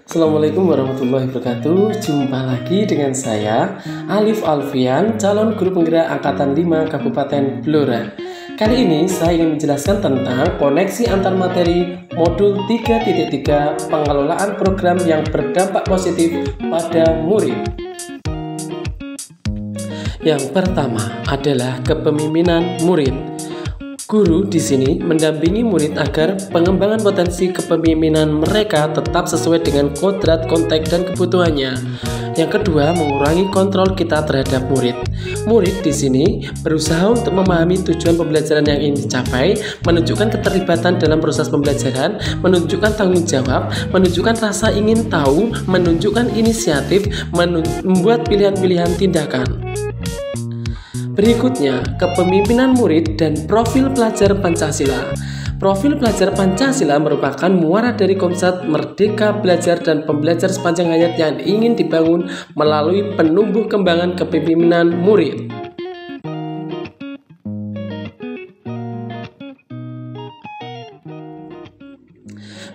Assalamualaikum warahmatullahi wabarakatuh. Jumpa lagi dengan saya Alif Alfian, calon guru penggerak angkatan 5 Kabupaten Blora. Kali ini saya ingin menjelaskan tentang koneksi antar materi modul 3.3 pengelolaan program yang berdampak positif pada murid. Yang pertama adalah kepemimpinan murid. Guru di sini mendampingi murid agar pengembangan potensi kepemimpinan mereka tetap sesuai dengan kodrat, konteks, dan kebutuhannya. Yang kedua, mengurangi kontrol kita terhadap murid. Murid di sini berusaha untuk memahami tujuan pembelajaran yang ingin dicapai, menunjukkan keterlibatan dalam proses pembelajaran, menunjukkan tanggung jawab, menunjukkan rasa ingin tahu, menunjukkan inisiatif, membuat pilihan-pilihan tindakan. Berikutnya, kepemimpinan murid dan profil pelajar Pancasila. Profil pelajar Pancasila merupakan muara dari konsep merdeka belajar dan pembelajar sepanjang hayat yang ingin dibangun melalui penumbuh kembangan kepemimpinan murid.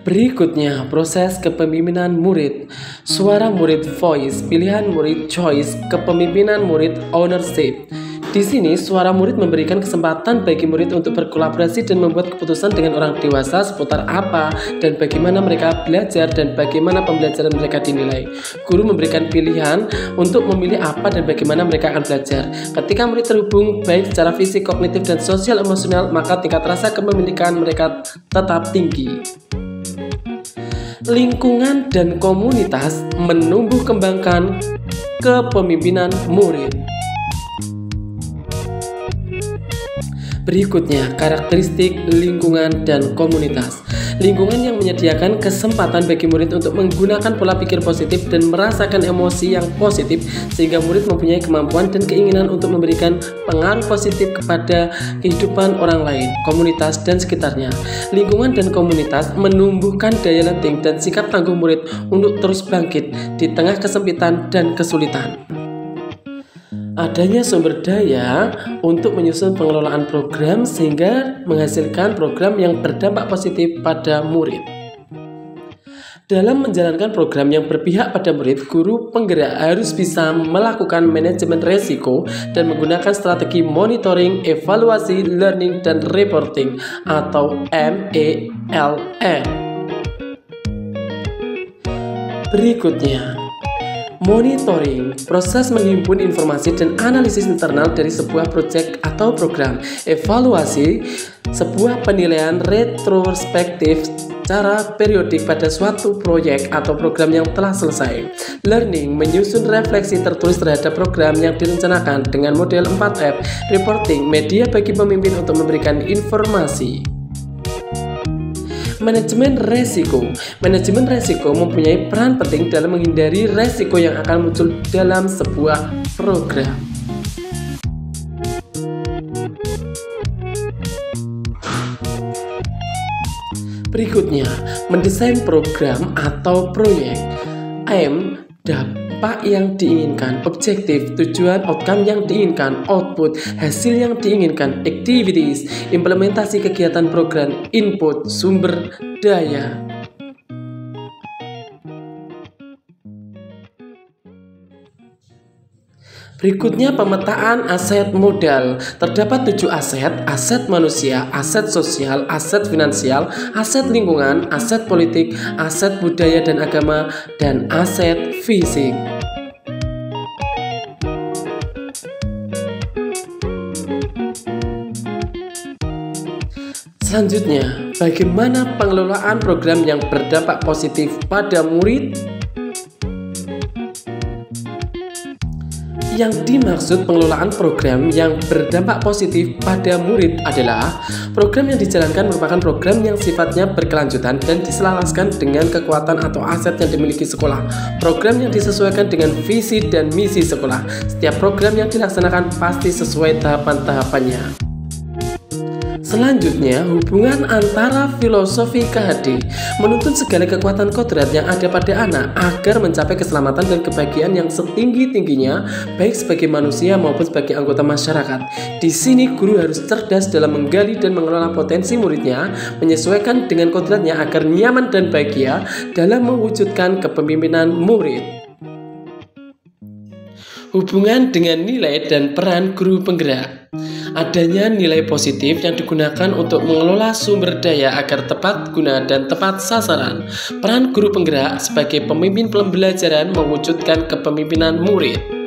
Berikutnya, proses kepemimpinan murid. Suara murid voice, pilihan murid choice, kepemimpinan murid ownership. Di sini, suara murid memberikan kesempatan bagi murid untuk berkolaborasi dan membuat keputusan dengan orang dewasa seputar apa dan bagaimana mereka belajar dan bagaimana pembelajaran mereka dinilai. Guru memberikan pilihan untuk memilih apa dan bagaimana mereka akan belajar. Ketika murid terhubung baik secara fisik, kognitif, dan sosial emosional, maka tingkat rasa kepemilikan mereka tetap tinggi. Lingkungan dan komunitas menumbuh kembangkan kepemimpinan murid. Berikutnya, karakteristik lingkungan dan komunitas. Lingkungan yang menyediakan kesempatan bagi murid untuk menggunakan pola pikir positif dan merasakan emosi yang positif sehingga murid mempunyai kemampuan dan keinginan untuk memberikan pengaruh positif kepada kehidupan orang lain, komunitas, dan sekitarnya. Lingkungan dan komunitas menumbuhkan daya lenting dan sikap tangguh murid untuk terus bangkit di tengah kesempitan dan kesulitan. Adanya sumber daya untuk menyusun pengelolaan program sehingga menghasilkan program yang berdampak positif pada murid. Dalam menjalankan program yang berpihak pada murid, guru penggerak harus bisa melakukan manajemen resiko dan menggunakan strategi monitoring, evaluasi, learning, dan reporting atau MELR. Berikutnya, monitoring, proses menghimpun informasi dan analisis internal dari sebuah proyek atau program. Evaluasi, sebuah penilaian retrospektif secara periodik pada suatu proyek atau program yang telah selesai. Learning, menyusun refleksi tertulis terhadap program yang direncanakan dengan model 4F. Reporting, media bagi pemimpin untuk memberikan informasi. Manajemen resiko. Manajemen resiko mempunyai peran penting dalam menghindari resiko yang akan muncul dalam sebuah program. Berikutnya, mendesain program atau proyek. Aim, dampak yang diinginkan, objektif, tujuan, outcome yang diinginkan, output, hasil yang diinginkan, activities, implementasi kegiatan program, input, sumber daya. Berikutnya, pemetaan aset modal. Terdapat 7 aset: aset manusia, aset sosial, aset finansial, aset lingkungan, aset politik, aset budaya dan agama, dan aset fisik. Selanjutnya, bagaimana pengelolaan program yang berdampak positif pada murid? Yang dimaksud pengelolaan program yang berdampak positif pada murid adalah program yang dijalankan merupakan program yang sifatnya berkelanjutan dan diselaraskan dengan kekuatan atau aset yang dimiliki sekolah. Program yang disesuaikan dengan visi dan misi sekolah. Setiap program yang dilaksanakan pasti sesuai tahapan-tahapannya. Selanjutnya, hubungan antara filosofi KHD menuntut segala kekuatan kodrat yang ada pada anak agar mencapai keselamatan dan kebahagiaan yang setinggi-tingginya, baik sebagai manusia maupun sebagai anggota masyarakat. Di sini, guru harus cerdas dalam menggali dan mengelola potensi muridnya, menyesuaikan dengan kodratnya agar nyaman dan bahagia dalam mewujudkan kepemimpinan murid. Hubungan dengan nilai dan peran guru penggerak. Adanya nilai positif yang digunakan untuk mengelola sumber daya agar tepat guna dan tepat sasaran. Peran guru penggerak sebagai pemimpin pembelajaran mewujudkan kepemimpinan murid.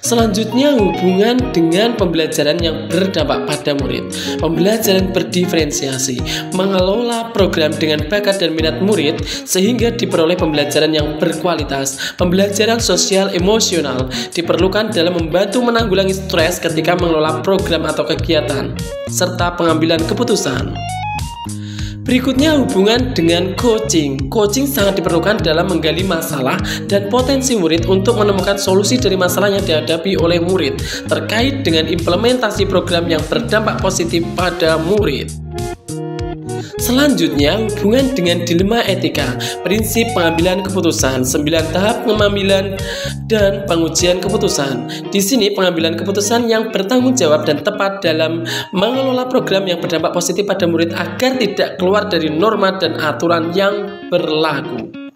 Selanjutnya, hubungan dengan pembelajaran yang berdampak pada murid. Pembelajaran berdiferensiasi, mengelola program dengan bakat dan minat murid sehingga diperoleh pembelajaran yang berkualitas. Pembelajaran sosial emosional diperlukan dalam membantu menanggulangi stres ketika mengelola program atau kegiatan, serta pengambilan keputusan. Berikutnya, hubungan dengan coaching. Coaching sangat diperlukan dalam menggali masalah dan potensi murid untuk menemukan solusi dari masalah yang dihadapi oleh murid terkait dengan implementasi program yang berdampak positif pada murid. Selanjutnya, hubungan dengan dilema etika, prinsip pengambilan keputusan, 9 tahap pengambilan dan pengujian keputusan. Di sini, pengambilan keputusan yang bertanggung jawab dan tepat dalam mengelola program yang berdampak positif pada murid agar tidak keluar dari norma dan aturan yang berlaku.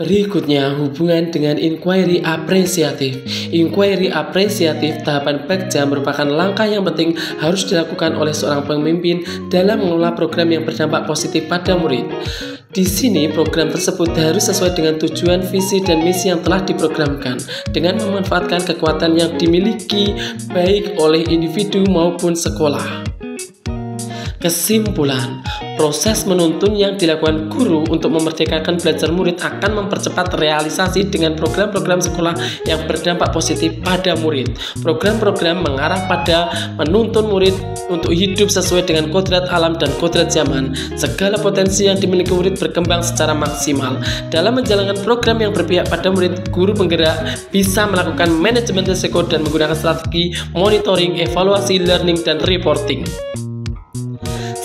Berikutnya, hubungan dengan inquiry apresiatif. Inquiry apresiatif tahapan Bagja merupakan langkah yang penting harus dilakukan oleh seorang pemimpin dalam mengelola program yang berdampak positif pada murid. Di sini, program tersebut harus sesuai dengan tujuan, visi, dan misi yang telah diprogramkan dengan memanfaatkan kekuatan yang dimiliki baik oleh individu maupun sekolah. Kesimpulan, proses menuntun yang dilakukan guru untuk memerdekakan belajar murid akan mempercepat realisasi dengan program-program sekolah yang berdampak positif pada murid. Program-program mengarah pada menuntun murid untuk hidup sesuai dengan kodrat alam dan kodrat zaman. Segala potensi yang dimiliki murid berkembang secara maksimal. Dalam menjalankan program yang berpihak pada murid, guru penggerak bisa melakukan manajemen risiko dan menggunakan strategi monitoring, evaluasi, learning, dan reporting.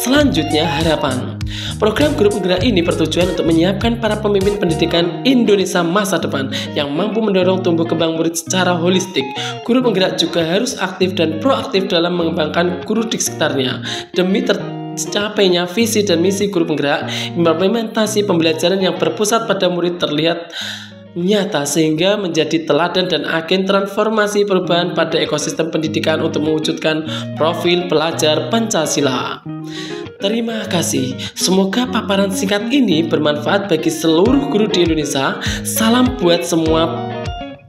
Selanjutnya, harapan. Program guru penggerak ini bertujuan untuk menyiapkan para pemimpin pendidikan Indonesia masa depan yang mampu mendorong tumbuh kembang murid secara holistik. Guru penggerak juga harus aktif dan proaktif dalam mengembangkan guru di sekitarnya demi tercapainya visi dan misi guru penggerak. Implementasi pembelajaran yang berpusat pada murid terlihat nyata sehingga menjadi teladan dan agen transformasi perubahan pada ekosistem pendidikan untuk mewujudkan profil pelajar Pancasila. Terima kasih. Semoga paparan singkat ini bermanfaat bagi seluruh guru di Indonesia. Salam buat semua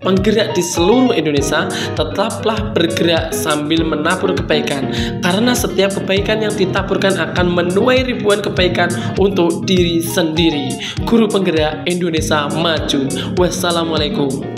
penggerak di seluruh Indonesia. Tetaplah bergerak sambil menabur kebaikan, karena setiap kebaikan yang ditaburkan akan menuai ribuan kebaikan untuk diri sendiri. Guru penggerak Indonesia maju. Wassalamualaikum.